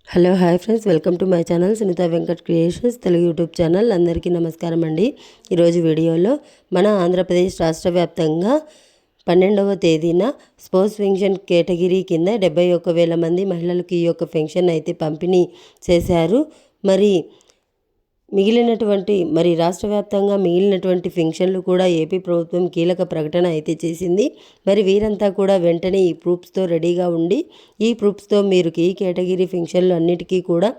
Hello hi friends, welcome to my channel Sunitha Venkat creations Telugu YouTube channel. అందరికీ నమస్కారం అండి. ఈరోజు వీడియోలో మన ఆంధ్రప్రదేశ్ రాష్ట్ర వ్యాప్తంగా 12వ తేదీన స్పోర్ట్స్ పెన్షన్ కేటగిరీ కింద 71,000 మంది మహిళలకు ఈ యొక్క పెన్షన్ అయితే పంపిణీ చేశారు. మరి రాష్ట్ర వ్యాప్తంగా మిగిలినటువంటి పెన్షన్లు కూడా ఏపీ ప్రభుత్వం కీలక ప్రకటన అయితే చేసింది. మరి వీరంతా కూడా వెంటనే ఈ ప్రూఫ్స్తో రెడీగా ఉండి, ఈ ప్రూఫ్స్తో మీరు ఈ కేటగిరీ పెన్షన్లు అన్నిటికీ కూడా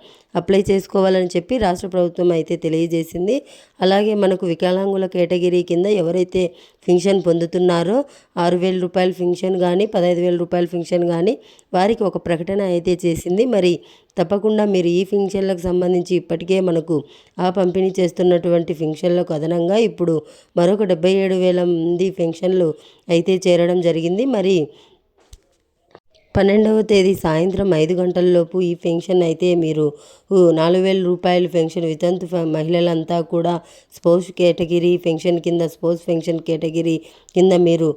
అప్లై చేసుకోవాలని చెప్పి రాష్ట్ర ప్రభుత్వం అయితే తెలియజేసింది. అలాగే మనకు వికలాంగుల కేటగిరీ కింద ఎవరైతే పెన్షన్ పొందుతున్నారో 6,000 రూపాయల పెన్షన్ కానీ 15,000 రూపాయల పెన్షన్ కానీ వారికి ఒక ప్రకటన అయితే చేసింది. మరి తప్పకుండా మీరు ఈ పెన్షన్లకు సంబంధించి ఇప్పటికే మనకు పంపిణీ చేస్తున్నటువంటి పెన్షన్లకు అదనంగా ఇప్పుడు మరొక 77,000 మంది పెన్షన్లు అయితే చేరడం జరిగింది. మరి 12వ తేదీ సాయంత్రం 5 గంటలలోపు ఈ పెన్షన్ అయితే మీరు 4,000 రూపాయల పెన్షన్ వితంతు మహిళలంతా కూడా కేటగిరీ పెన్షన్ కింద స్పోర్ట్స్ పెన్షన్ కేటగిరీ కింద మీరు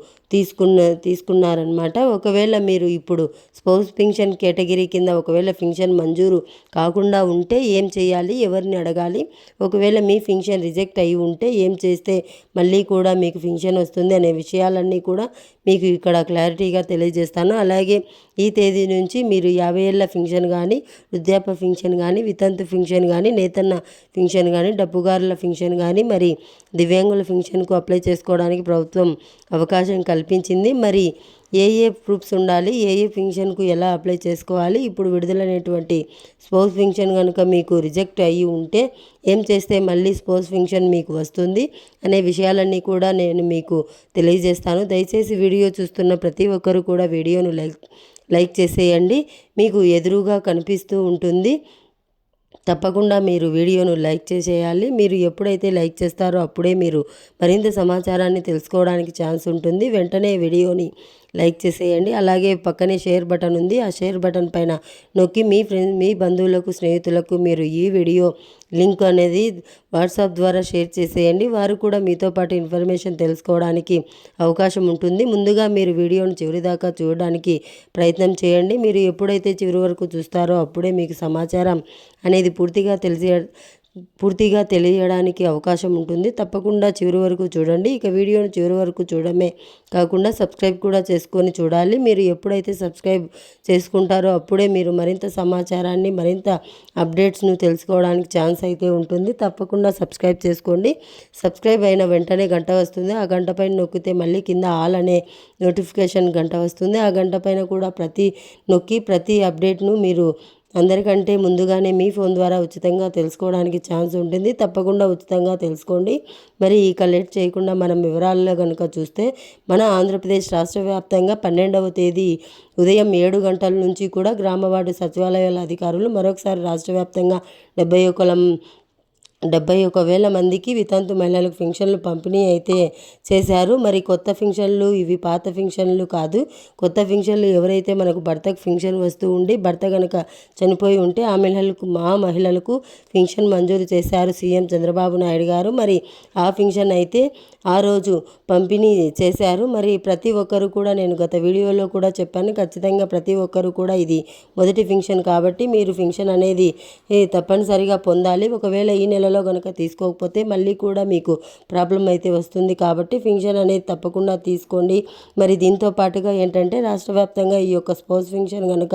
తీసుకున్నారనమాట. ఒకవేళ మీరు ఇప్పుడు స్పోర్ట్స్ పెన్షన్ కేటగిరీ కింద ఒకవేళ పెన్షన్ మంజూరు కాకుండా ఉంటే ఏం చేయాలి, ఎవరిని అడగాలి, ఒకవేళ మీ పెన్షన్ రిజెక్ట్ అయి ఉంటే ఏం చేస్తే మళ్ళీ కూడా మీకు పెన్షన్ వస్తుంది అనే విషయాలన్నీ కూడా మీకు ఇక్కడ క్లారిటీగా తెలియజేస్తాను. అలాగే ఈ తేదీ నుంచి మీరు 50 ఏళ్ల పెన్షన్ కానీ, వృద్ధాప్య పెన్షన్ కానీ, వితంతు పెన్షన్ కానీ, నేతన్న పెన్షన్ కానీ, డబ్బుగారుల పెన్షన్ కానీ, మరి దివ్యాంగుల పెన్షన్కు అప్లై చేసుకోవడానికి ప్రభుత్వం అవకాశం కల్పించింది. మరి ఏ ప్రూఫ్స్ ఉండాలి, ఏ పెన్షన్కు ఎలా అప్లై చేసుకోవాలి, ఇప్పుడు విడుదలైనటువంటి స్పోర్ట్స్ పెన్షన్ కనుక మీకు రిజెక్ట్ అయ్యి ఉంటే ఏం చేస్తే మళ్ళీ స్పోర్ట్స్ పెన్షన్ మీకు వస్తుంది అనే విషయాలన్నీ కూడా నేను మీకు తెలియజేస్తాను. దయచేసి వీడియో చూస్తున్న ప్రతి ఒక్కరూ కూడా వీడియోను లైక్ చేసేయండి. మీకు ఎదురుగా కనిపిస్తూ ఉంటుంది, తప్పకుండా మీరు వీడియోను లైక్ చేసేయాలి. మీరు ఎప్పుడైతే లైక్ చేస్తారో అప్పుడే మీరు మరింత సమాచారాన్ని తెలుసుకోవడానికి ఛాన్స్ ఉంటుంది. వెంటనే వీడియోని లైక్ చేసేయండి. అలాగే పక్కనే షేర్ బటన్ ఉంది, ఆ షేర్ బటన్ పైన నొక్కి మీ బంధువులకు, స్నేహితులకు మీరు ఈ వీడియో లింక్ అనేది వాట్సాప్ ద్వారా షేర్ చేసేయండి. వారు కూడా మీతో పాటు ఇన్ఫర్మేషన్ తెలుసుకోవడానికి అవకాశం ఉంటుంది. ముందుగా మీరు వీడియోను చివరి దాకా చూడడానికి ప్రయత్నం చేయండి. మీరు ఎప్పుడైతే చివరి వరకు చూస్తారో అప్పుడే మీకు సమాచారం అనేది పూర్తిగా తెలియడానికి అవకాశం ఉంటుంది. తప్పకుండా చివరి వరకు చూడండి. ఇక వీడియోను చివరి వరకు చూడడమే కాకుండా సబ్స్క్రైబ్ కూడా చేసుకొని చూడాలి. మీరు ఎప్పుడైతే సబ్స్క్రైబ్ చేసుకుంటారో అప్పుడే మీరు మరింత సమాచారాన్ని, మరింత అప్డేట్స్ను తెలుసుకోవడానికి ఛాన్స్ అయితే ఉంటుంది. తప్పకుండా సబ్స్క్రైబ్ చేసుకోండి. సబ్స్క్రైబ్ అయిన వెంటనే గంట వస్తుంది. ఆ గంట పైన నొక్కితే మళ్ళీ కింద ఆల్ అనే నోటిఫికేషన్ గంట వస్తుంది. ఆ గంట పైన కూడా ప్రతి అప్డేట్ను మీరు అందరికంటే ముందుగానే మీ ఫోన్ ద్వారా ఉచితంగా తెలుసుకోవడానికి ఛాన్స్ ఉంటుంది. తప్పకుండా ఉచితంగా తెలుసుకోండి. మరి ఇక లేట్ చేయకుండా మనం వివరాల్లో కనుక చూస్తే, మన ఆంధ్రప్రదేశ్ రాష్ట్ర వ్యాప్తంగా 12వ తేదీ ఉదయం 7 గంటల నుంచి కూడా గ్రామ వార్డు సచివాలయాల అధికారులు మరొకసారి రాష్ట్ర వ్యాప్తంగా 71,000 మందికి వితంతు మహిళలకు పెన్షన్లు పంపిణీ అయితే చేశారు. మరి కొత్త పెన్షన్లు ఇవి పాత పెన్షన్లు కాదు. కొత్త పెన్షన్లు ఎవరైతే మనకు భర్తకు పెన్షన్ వస్తూ ఉండి భర్త కనుక చనిపోయి ఉంటే ఆ మహిళలకు పెన్షన్ మంజూరు చేశారు సీఎం చంద్రబాబు నాయుడు గారు. మరి ఆ పెన్షన్ అయితే ఆ రోజు పంపిణీ చేశారు. మరి ప్రతి ఒక్కరు కూడా, నేను గత వీడియోలో కూడా చెప్పాను, ఖచ్చితంగా ప్రతి ఒక్కరు కూడా ఇది మొదటి పెన్షన్ కాబట్టి మీరు పెన్షన్ అనేది తప్పనిసరిగా పొందాలి. ఒకవేళ ఈ నెలలో కనుక తీసుకోకపోతే మళ్ళీ కూడా మీకు ప్రాబ్లం అయితే వస్తుంది కాబట్టి పెన్షన్ అనేది తప్పకుండా తీసుకోండి. మరి దీంతో పాటుగా ఏంటంటే రాష్ట్ర వ్యాప్తంగా ఈ యొక్క స్పోర్ట్స్ పెన్షన్ కనుక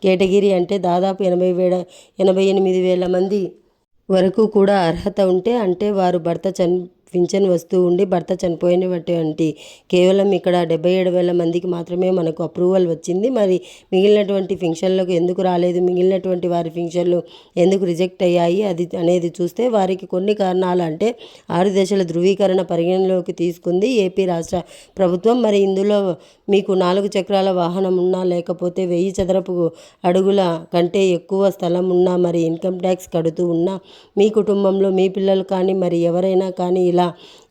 కేటగిరీ అంటే దాదాపు 88,000 మంది వరకు కూడా అర్హత ఉంటే, అంటే వారు పింఛన్ వస్తూ ఉండి భర్త చనిపోయినటువంటి కేవలం ఇక్కడ 77,000 మందికి మాత్రమే మనకు అప్రూవల్ వచ్చింది. మరి మిగిలినటువంటి పెన్షన్లకు ఎందుకు రాలేదు, మిగిలినటువంటి వారి పెన్షన్లు ఎందుకు రిజెక్ట్ అయ్యాయి అనేది చూస్తే వారికి కొన్ని కారణాలు, అంటే 6 దశల ధృవీకరణ పరిగణలోకి తీసుకుంది ఏపీ రాష్ట్ర ప్రభుత్వం. మరి ఇందులో మీకు 4 చక్రాల వాహనం ఉన్నా, లేకపోతే 1000 చదరపు అడుగుల కంటే ఎక్కువ స్థలం ఉన్నా, మరి ఇన్కమ్ ట్యాక్స్ కడుతూ ఉన్నా, మీ కుటుంబంలో మీ పిల్లలు కానీ మరి ఎవరైనా కానీ ఇలా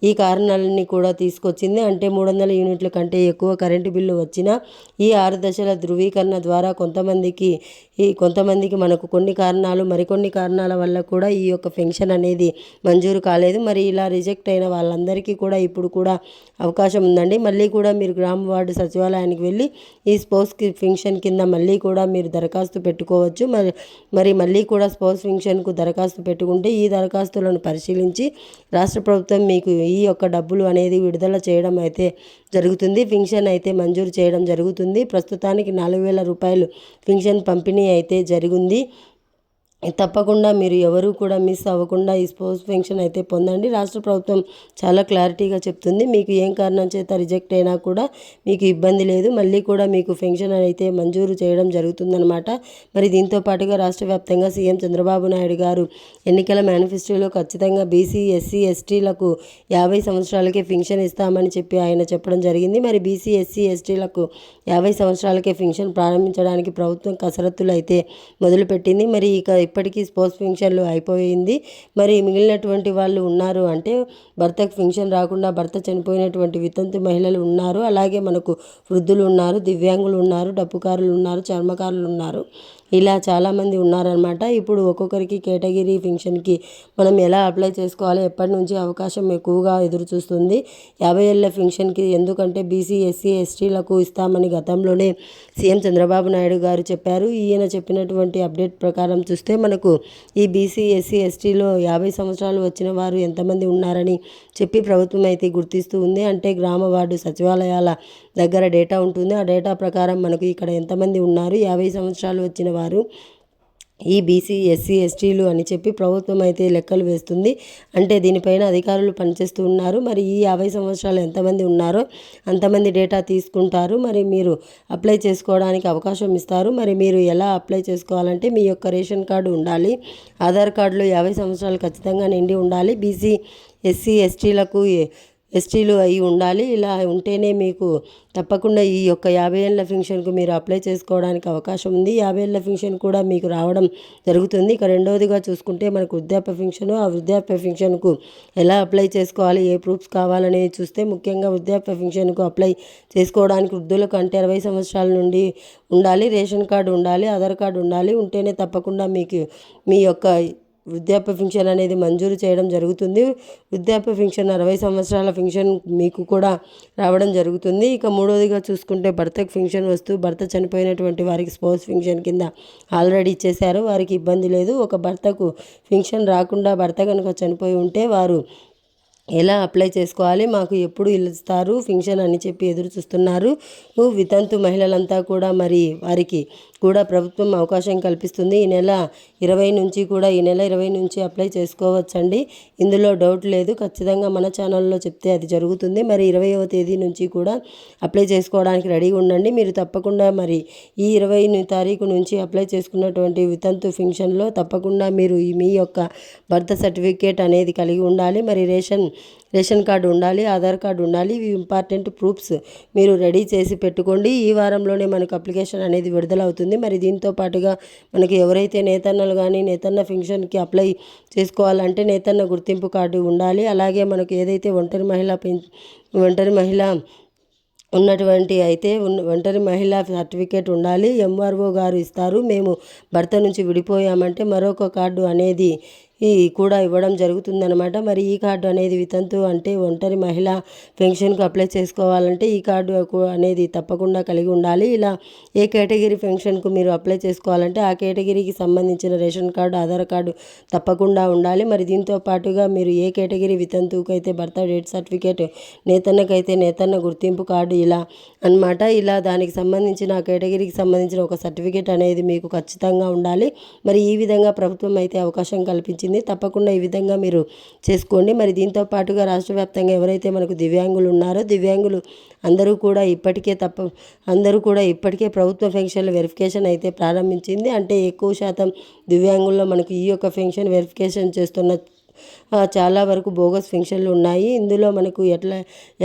ఈ కారణాలన్నీ కూడా తీసుకొచ్చింది. అంటే 300 యూనిట్ల కంటే ఎక్కువ కరెంటు బిల్లు వచ్చినా ఈ 6 దశల ధృవీకరణ ద్వారా కొంతమందికి ఈ కొంతమందికి మనకు కొన్ని కారణాలు మరికొన్ని కారణాల వల్ల కూడా ఈ యొక్క పెన్షన్ అనేది మంజూరు కాలేదు. మరి ఇలా రిజెక్ట్ అయిన వాళ్ళందరికీ కూడా ఇప్పుడు కూడా అవకాశం ఉందండి. మళ్ళీ కూడా మీరు గ్రామ వార్డు సచివాలయానికి వెళ్ళి ఈ స్పౌస్ పెన్షన్ కింద మళ్ళీ కూడా మీరు దరఖాస్తు పెట్టుకోవచ్చు. మరి మళ్ళీ కూడా స్పౌస్ పెన్షన్కు దరఖాస్తు పెట్టుకుంటే ఈ దరఖాస్తులను పరిశీలించి రాష్ట్ర ప్రభుత్వం మీకు ఈ యొక్క డబ్బులు అనేది విడుదల చేయడం అయితే జరుగుతుంది. పెన్షన్ అయితే మంజూరు చేయడం జరుగుతుంది. ప్రస్తుతానికి 4,000 రూపాయలు పెన్షన్ పంపిణీ అయితే జరిగింది. తప్పకుండా మీరు ఎవరు కూడా మిస్ అవ్వకుండా ఈ స్పౌస్ పెన్షన్ అయితే పొందండి. రాష్ట్ర ప్రభుత్వం చాలా క్లారిటీగా చెప్తుంది. మీకు ఏం కారణం చేత రిజెక్ట్ అయినా కూడా మీకు ఇబ్బంది లేదు, మళ్ళీ కూడా మీకు పెన్షన్ అయితే మంజూరు చేయడం జరుగుతుందన్నమాట. మరి దీంతో పాటుగా రాష్ట్ర వ్యాప్తంగా సీఎం చంద్రబాబు నాయుడు గారు ఎన్నికల మేనిఫెస్టోలో ఖచ్చితంగా బీసీ, ఎస్సీ, ఎస్టీలకు 50 సంవత్సరాలకే పెన్షన్ ఇస్తామని చెప్పి ఆయన చెప్పడం జరిగింది. మరి బీసీ, ఎస్సీ, ఎస్టీలకు 50 సంవత్సరాలకే పెన్షన్ ప్రారంభించడానికి ప్రభుత్వం కసరత్తులు అయితే మొదలుపెట్టింది. మరి ఇప్పటికీ స్పౌస్ పెన్షన్లు అయిపోయింది. మరి మిగిలినటువంటి వాళ్ళు ఉన్నారు అంటే భర్తకు పెన్షన్ రాకుండా భర్త చనిపోయినటువంటి వితంతు మహిళలు ఉన్నారు. అలాగే మనకు వృద్ధులు ఉన్నారు, దివ్యాంగులు ఉన్నారు, డప్పుకారులు ఉన్నారు, చర్మకారులు ఉన్నారు. ఇలా చాలామంది ఉన్నారనమాట. ఇప్పుడు ఒక్కొక్కరికి కేటగిరీ పెన్షన్కి మనం ఎలా అప్లై చేసుకోవాలి, ఎప్పటి నుంచి అవకాశం ఎక్కువగా ఎదురు చూస్తుంది 50 ఏళ్ల పెన్షన్కి. ఎందుకంటే బీసీ, ఎస్సీ, ఎస్టీలకు ఇస్తామని గతంలోనే సీఎం చంద్రబాబు నాయుడు గారు చెప్పారు. ఈయన చెప్పినటువంటి అప్డేట్ ప్రకారం చూస్తే మనకు ఈ బీసీ, ఎస్సీ, ఎస్టీలో 50 సంవత్సరాలు వచ్చిన వారు ఎంతమంది ఉన్నారని చెప్పి ప్రభుత్వం అయితే గుర్తిస్తూ ఉంది. అంటే గ్రామ వార్డు సచివాలయాల దగ్గర డేటా ఉంటుంది. ఆ డేటా ప్రకారం మనకు ఇక్కడ ఎంతమంది ఉన్నారు 50 సంవత్సరాలు వచ్చిన వారు ఈ బీసీ, ఎస్సీ, ఎస్టీలు అని చెప్పి ప్రభుత్వం అయితే లెక్కలు వేస్తుంది. అంటే దీనిపైన అధికారులు పనిచేస్తూ ఉన్నారు. మరి ఈ 50 సంవత్సరాలు ఎంతమంది ఉన్నారో అంతమంది డేటా తీసుకుంటారు. మరి మీరు అప్లై చేసుకోవడానికి అవకాశం ఇస్తారు. మరి మీరు ఎలా అప్లై చేసుకోవాలంటే మీ యొక్క రేషన్ కార్డు ఉండాలి, ఆధార్ కార్డులో 50 సంవత్సరాలు ఖచ్చితంగా నిండి ఉండాలి, బీసీ, ఎస్సీ, ఎస్టీలు అయి ఉండాలి. ఇలా ఉంటేనే మీకు తప్పకుండా ఈ యొక్క 50 ఏళ్ల పెన్షన్కు మీరు అప్లై చేసుకోవడానికి అవకాశం ఉంది. 50 ఏళ్ల పెన్షన్ కూడా మీకు రావడం జరుగుతుంది. ఇక రెండవదిగా చూసుకుంటే మనకు వృద్ధాప్య పెన్షన్, ఆ వృద్ధాప్య పెన్షన్కు ఎలా అప్లై చేసుకోవాలి, ఏ ప్రూఫ్స్ కావాలనేది చూస్తే ముఖ్యంగా వృద్ధాప్య పెన్షన్కు అప్లై చేసుకోవడానికి వృద్ధులకు అంటే 60 సంవత్సరాల నుండి ఉండాలి, రేషన్ కార్డు ఉండాలి, ఆధార్ కార్డు ఉండాలి. ఉంటేనే తప్పకుండా మీకు మీ యొక్క వృద్ధాప్య పెన్షన్ అనేది మంజూరు చేయడం జరుగుతుంది. వృద్ధాప్య పెన్షన్ 60 సంవత్సరాల పెన్షన్ మీకు కూడా రావడం జరుగుతుంది. ఇక మూడవదిగా చూసుకుంటే భర్తకు పెన్షన్ వస్తూ భర్త చనిపోయినటువంటి వారికి స్పౌస్ పెన్షన్ కింద ఆల్రెడీ ఇచ్చేశారు, వారికి ఇబ్బంది లేదు. ఒక భర్తకు పెన్షన్ రాకుండా భర్త కనుక చనిపోయి ఉంటే వారు ఎలా అప్లై చేసుకోవాలి, మాకు ఎప్పుడు ఇస్తారు పెన్షన్ అని చెప్పి ఎదురు చూస్తున్నారు వితంతు మహిళలంతా కూడా. మరి వారికి కూడా ప్రభుత్వం అవకాశం కల్పిస్తుంది. ఈ నెల 20 నుంచి అప్లై చేసుకోవచ్చండి. ఇందులో డౌట్ లేదు. ఖచ్చితంగా మన ఛానల్లో చెప్తే అది జరుగుతుంది. మరి 20వ తేదీ నుంచి కూడా అప్లై చేసుకోవడానికి రెడీగా ఉండండి. మీరు తప్పకుండా మరి ఈ 20 తారీఖు నుంచి అప్లై చేసుకున్నటువంటి వితంతు పెన్షన్లో తప్పకుండా మీరు మీ యొక్క బర్త్ సర్టిఫికేట్ అనేది కలిగి ఉండాలి. మరి రేషన్ కార్డు ఉండాలి, ఆధార్ కార్డు ఉండాలి. ఇవి ఇంపార్టెంట్ ప్రూఫ్స్ మీరు రెడీ చేసి పెట్టుకోండి. ఈ వారంలోనే మనకు అప్లికేషన్ అనేది విడుదల అవుతుంది. మరి దీంతో పాటుగా మనకి ఎవరైతే నేతన్నలు కానీ నేతన్న పెన్షన్కి అప్లై చేసుకోవాలంటే నేతన్న గుర్తింపు కార్డు ఉండాలి. అలాగే మనకు ఏదైతే ఒంటరి మహిళ ఉన్నటువంటి అయితే ఒంటరి మహిళా సర్టిఫికేట్ ఉండాలి. ఎంఆర్ఓ గారు ఇస్తారు. మేము భర్త నుంచి విడిపోయామంటే మరొక కార్డు అనేది కూడా ఇవ్వడం జరుగుతుందన్నమాట. మరి ఈ కార్డు అనేది వితంతు అంటే ఒంటరి మహిళ పెన్షన్కు అప్లై చేసుకోవాలంటే ఈ కార్డు అనేది తప్పకుండా కలిగి ఉండాలి. ఇలా ఏ కేటగిరీ పెన్షన్కు మీరు అప్లై చేసుకోవాలంటే ఆ కేటగిరీకి సంబంధించిన రేషన్ కార్డు, ఆధార్ కార్డు తప్పకుండా ఉండాలి. మరి దీంతో పాటుగా మీరు ఏ కేటగిరీ వితంతువుకు అయితే బర్త్ డేట్ సర్టిఫికేట్, నేతన్నకైతే నేతన్న గుర్తింపు కార్డు ఇలా అన్నమాట. ఇలా దానికి సంబంధించిన ఆ కేటగిరీకి సంబంధించిన ఒక సర్టిఫికేట్ అనేది మీకు ఖచ్చితంగా ఉండాలి. మరి ఈ విధంగా ప్రభుత్వం అయితే అవకాశం కల్పించింది. తప్పకుండా ఈ విధంగా మీరు చేసుకోండి. మరి దీంతో పాటుగా రాష్ట్ర వ్యాప్తంగా ఎవరైతే మనకు దివ్యాంగులు ఉన్నారో దివ్యాంగులు అందరూ కూడా ఇప్పటికే ప్రభుత్వ పెన్షన్ల వెరిఫికేషన్ అయితే ప్రారంభించింది. అంటే ఎక్కువ శాతం దివ్యాంగుల్లో మనకు ఈ యొక్క పెన్షన్ వెరిఫికేషన్ చేస్తున్న చాలా వరకు బోగస్ పెన్షన్లు ఉన్నాయి. ఇందులో మనకు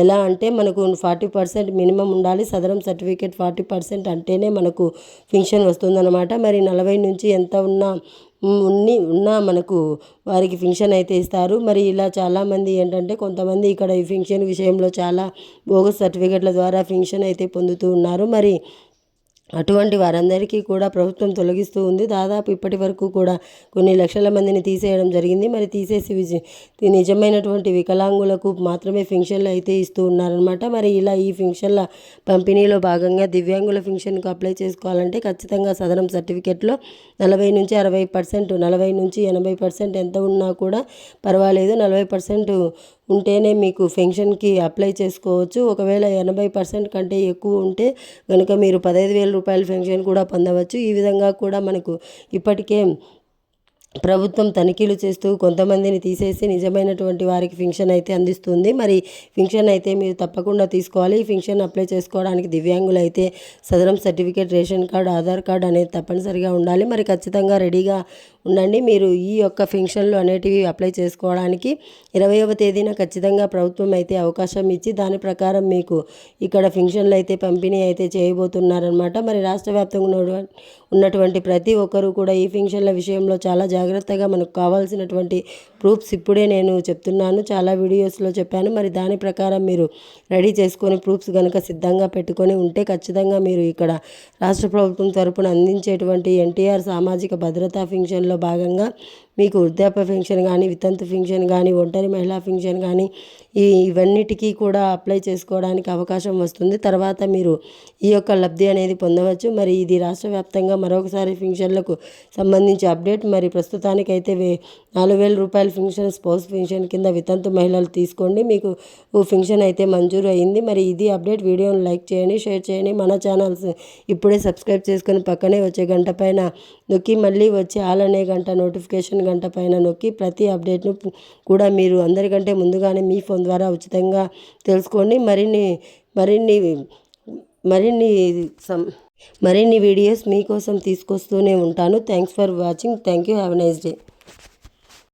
ఎలా అంటే మనకు 40% మినిమం ఉండాలి. సదరం సర్టిఫికేట్ 40% అంటేనే మనకు పెన్షన్ వస్తుందన్నమాట. మరి 40 నుంచి ఎంత ఉన్నా మనకు వారికి పెన్షన్ అయితే ఇస్తారు. మరి ఇలా చాలామంది ఏంటంటే కొంతమంది ఇక్కడ ఈ పెన్షన్ విషయంలో చాలా బోగస్ సర్టిఫికేట్ల ద్వారా పెన్షన్ అయితే పొందుతూ ఉన్నారు. మరి అటువంటి వారందరికీ కూడా ప్రభుత్వం తొలగిస్తూ ఉంది. దాదాపు ఇప్పటి వరకు కూడా కొన్ని లక్షల మందిని తీసేయడం జరిగింది. మరి తీసేసి నిజమైనటువంటి వికలాంగులకు మాత్రమే ఫింక్షన్లు అయితే ఇస్తూ ఉన్నారనమాట. మరి ఇలా ఈ ఫింక్షన్ల పంపిణీలో భాగంగా దివ్యాంగుల ఫింక్షన్కు అప్లై చేసుకోవాలంటే ఖచ్చితంగా సదరం సర్టిఫికెట్లో 40 నుంచి 60%, 40 నుంచి 80% ఎంత ఉన్నా కూడా పర్వాలేదు. 40% ఉంటేనే మీకు పెన్షన్కి అప్లై చేసుకోవచ్చు. ఒకవేళ 80% కంటే ఎక్కువ ఉంటే కనుక మీరు 15,000 రూపాయల పెన్షన్ కూడా పొందవచ్చు. ఈ విధంగా కూడా మనకు ఇప్పటికే ప్రభుత్వం తనిఖీలు చేస్తూ కొంతమందిని తీసేసి నిజమైనటువంటి వారికి పెన్షన్ అయితే అందిస్తుంది. మరి పెన్షన్ అయితే మీరు తప్పకుండా తీసుకోవాలి. ఈ పెన్షన్ అప్లై చేసుకోవడానికి దివ్యాంగులు అయితే Sadarem certificate, ration card, Aadhaar card అనేది తప్పనిసరిగా ఉండాలి. మరి ఖచ్చితంగా రెడీగా ఉండండి. మీరు ఈ యొక్క పెన్షన్లు అనేటివి అప్లై చేసుకోవడానికి 20వ తేదీన ఖచ్చితంగా ప్రభుత్వం అయితే అవకాశం ఇచ్చి దాని ప్రకారం మీకు ఇక్కడ పెన్షన్లు అయితే పంపిణీ అయితే చేయబోతున్నారనమాట. మరి రాష్ట్ర వ్యాప్తంగా ఉన్నటువంటి ప్రతి ఒక్కరూ కూడా ఈ పెన్షన్ల విషయంలో చాలా జాగ్రత్తగా మనకు కావాల్సినటువంటి ప్రూఫ్స్ ఇప్పుడే నేను చెప్తున్నాను, చాలా వీడియోస్లో చెప్పాను. మరి దాని ప్రకారం మీరు రెడీ చేసుకొని ప్రూఫ్స్ కనుక సిద్ధంగా పెట్టుకొని ఉంటే ఖచ్చితంగా మీరు ఇక్కడ రాష్ట్ర ప్రభుత్వం తరపున అందించేటువంటి ఎన్టీఆర్ సామాజిక భద్రతా పెన్షన్లో భాగంగా మీకు వృద్ధాప్య పెన్షన్ కానీ, వితంతు పెన్షన్ కానీ, ఒంటరి మహిళా పెన్షన్ కానీ ఇవన్నిటికీ కూడా అప్లై చేసుకోవడానికి అవకాశం వస్తుంది. తర్వాత మీరు ఈ యొక్క లబ్ధి అనేది పొందవచ్చు. మరి ఇది రాష్ట్ర వ్యాప్తంగా మరొకసారి పెన్షన్లకు సంబంధించి అప్డేట్. మరి ప్రస్తుతానికైతే 4,000 రూపాయల పెన్షన్ స్పౌస్ పెన్షన్ కింద వితంతు మహిళలు తీసుకోండి, మీకు పెన్షన్ అయితే మంజూరు అయింది. మరి ఇది అప్డేట్. వీడియోని లైక్ చేయండి, షేర్ చేయండి. మన ఛానల్స్ ఇప్పుడే సబ్స్క్రైబ్ చేసుకొని పక్కనే వచ్చే గంట పైన నొక్కి మళ్ళీ వచ్చే ఆల్ అనే గంట నోటిఫికేషన్ గంట పైన నొక్కి ప్రతి అప్డేట్ను కూడా మీరు అందరికంటే ముందుగానే మీ ఫోన్ ద్వారా ఉచితంగా తెలుసుకోండి. మరిన్ని వీడియోస్ మీకోసం తీసుకొస్తూనే ఉంటాను. Thanks for watching. Thank you. Have a nice day.